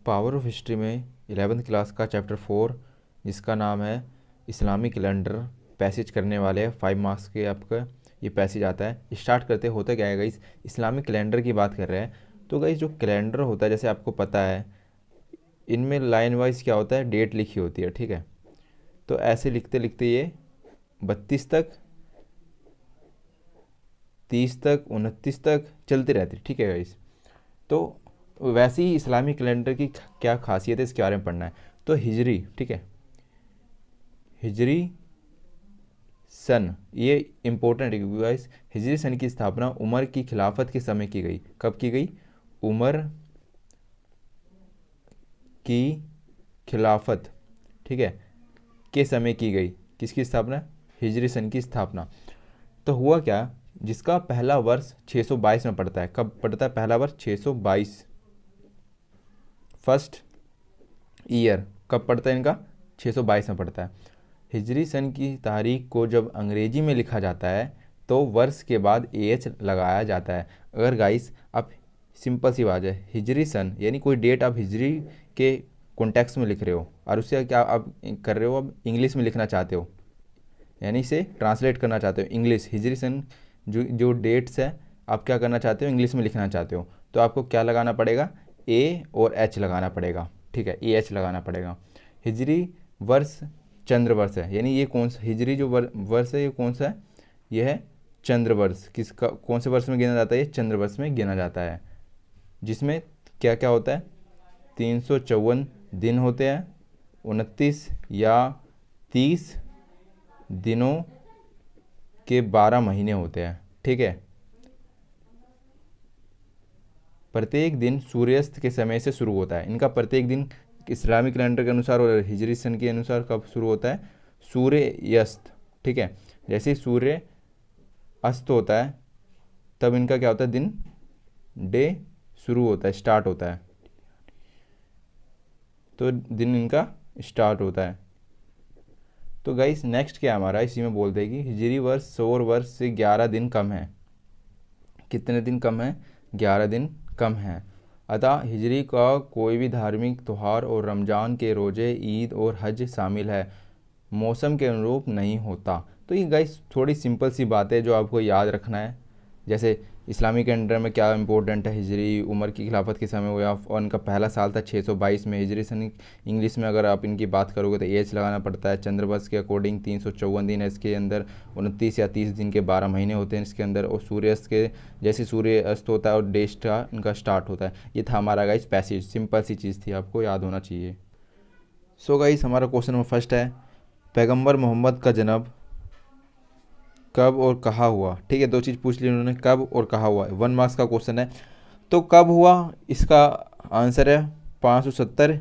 Power of history में 11th class का chapter 4 जिसका नाम है इस्लामी कैलेंडर पैसेज करने वाले 5 मार्क्स के आपका ये पैसेज आता है। स्टार्ट करते होता क्या है गाइस, इस्लामिक कैलेंडर की बात कर रहे हैं। तो गाइस जो कैलेंडर होता है जैसे आपको पता है इनमें लाइन वाइज क्या होता है, डेट लिखी होती है, ठीक है। तो ऐसे लिखते लिखते ये 32 तक, 30 तक, 29 तक चलती रहती है, ठीक है गाइस। तो वैसे ही इस्लामिक कैलेंडर की क्या खासियत है इसके बारे में पढ़ना है। तो हिजरी, ठीक है, हिजरी सन ये इम्पोर्टेंट है क्योंकि गाइस हिजरी सन की स्थापना उमर की खिलाफत के समय की गई। कब की गई? उमर की खिलाफत, ठीक है, के समय की गई। किसकी स्थापना? हिजरी सन की स्थापना। तो हुआ क्या, जिसका पहला वर्ष 622 में पड़ता है। कब पड़ता है पहला वर्ष? 622। फर्स्ट ईयर कब पड़ता है इनका? 622 में पड़ता है। हिजरी सन की तारीख को जब अंग्रेजी में लिखा जाता है तो वर्ष के बाद एच लगाया जाता है। अगर गाइस आप सिंपल सी बात है, हिजरी सन यानी कोई डेट आप हिजरी के कॉन्टेक्स्ट में लिख रहे हो और उससे क्या आप कर रहे हो, अब इंग्लिश में लिखना चाहते हो, यानी इसे ट्रांसलेट करना चाहते हो इंग्लिश। हिजरी सन जो डेट्स है आप क्या करना चाहते हो, इंग्लिश में लिखना चाहते हो, तो आपको क्या लगाना पड़ेगा? ए और एच लगाना पड़ेगा, ठीक है, ए एच लगाना पड़ेगा। हिजरी वर्ष चंद्र वर्ष है, यानी ये कौन सा हिजरी जो वर्ष है ये कौन सा है? ये है चंद्र वर्ष। किसका, कौन से वर्ष में गिना जाता है? ये चंद्र वर्ष में गिना जाता है, जिसमें क्या क्या होता है? 354 दिन होते हैं, 29 या 30 दिनों के 12 महीने होते हैं, ठीक है। प्रत्येक दिन सूर्यास्त के समय से शुरू होता है। इनका प्रत्येक दिन इस्लामिक कैलेंडर के अनुसार और हिजरी सन के अनुसार कब शुरू होता है? सूर्यास्त, ठीक है। जैसे ही सूर्य अस्त होता है तब इनका क्या होता है? दिन, डे शुरू होता है, स्टार्ट होता है, तो दिन इनका स्टार्ट होता है। तो गाइस नेक्स्ट क्या हमारा इसी में बोल देगी, हिजरी वर्ष सौर वर्ष से 11 दिन कम है। कितने दिन कम है? 11 दिन कम है। अतः हिजरी का कोई भी धार्मिक त्यौहार और रमज़ान के रोज़े, ईद और हज शामिल है, मौसम के अनुरूप नहीं होता। तो ये गाइस थोड़ी सिंपल सी बात है जो आपको याद रखना है। जैसे इस्लामिक कैलेंडर में क्या इंपॉर्टेंट है, हिजरी उमर की खिलाफत के समय हुआ और इनका पहला साल था 622 में। हिजरी सन इंग्लिश में अगर आप इनकी बात करोगे तो एच लगाना पड़ता है। चंद्रवर्ष के अकॉर्डिंग 354 दिन है, इसके अंदर 29 या 30 दिन के 12 महीने होते हैं इसके अंदर। और सूर्यास्त के जैसे सूर्य अस्त होता है और डे इनका स्टार्ट होता है। ये था हमारा गाइस पैसेज, सिंपल सी चीज़ थी, आपको याद होना चाहिए। सो गाइस हमारा क्वेश्चन नंबर फर्स्ट है, पैगम्बर मोहम्मद का जन्म कब और कहाँ हुआ? ठीक है, दो चीज़ पूछ ली उन्होंने, कब और कहाँ हुआ। 1 मार्क्स का क्वेश्चन है। तो कब हुआ, इसका आंसर है 570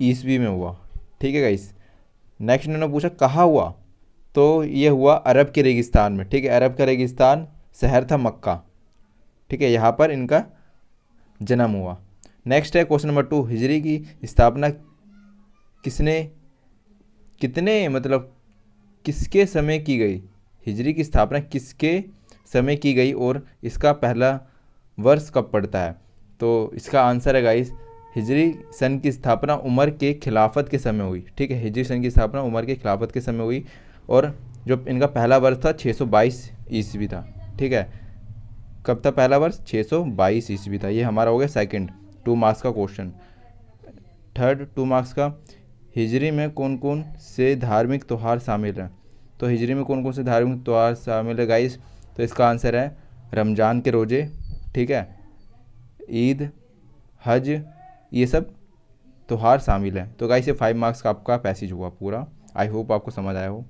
ईस्वी में हुआ, ठीक है गाइस। नेक्स्ट उन्होंने पूछा कहाँ हुआ, तो ये हुआ अरब के रेगिस्तान में, ठीक है। अरब का रेगिस्तान शहर था मक्का, ठीक है, यहाँ पर इनका जन्म हुआ। नेक्स्ट है क्वेश्चन नंबर 2, हिजरी की स्थापना किसने, कितने मतलब किसके समय की गई? हिजरी की स्थापना किसके समय की गई और इसका पहला वर्ष कब पड़ता है? तो इसका आंसर है गाइस, हिजरी सन की स्थापना उमर के खिलाफत के समय हुई, ठीक है। हिजरी सन की स्थापना उमर के खिलाफत के समय हुई और जो इनका पहला वर्ष था 622 ईस्वी था, ठीक है। कब था पहला वर्ष? 622 ईस्वी था। ये हमारा हो गया सेकंड 2 मार्क्स का क्वेश्चन। थर्ड 2 मार्क्स का, हिजरी में कौन कौन से धार्मिक त्यौहार शामिल हैं? तो हिजरी में कौन कौन से धार्मिक त्यौहार शामिल है गाइस? तो इसका आंसर है रमज़ान के रोज़े, ठीक है, ईद, हज, ये सब त्यौहार शामिल हैं। तो गाइस ये 5 मार्क्स का आपका पैसेज हुआ पूरा। आई होप आपको समझ आया हो।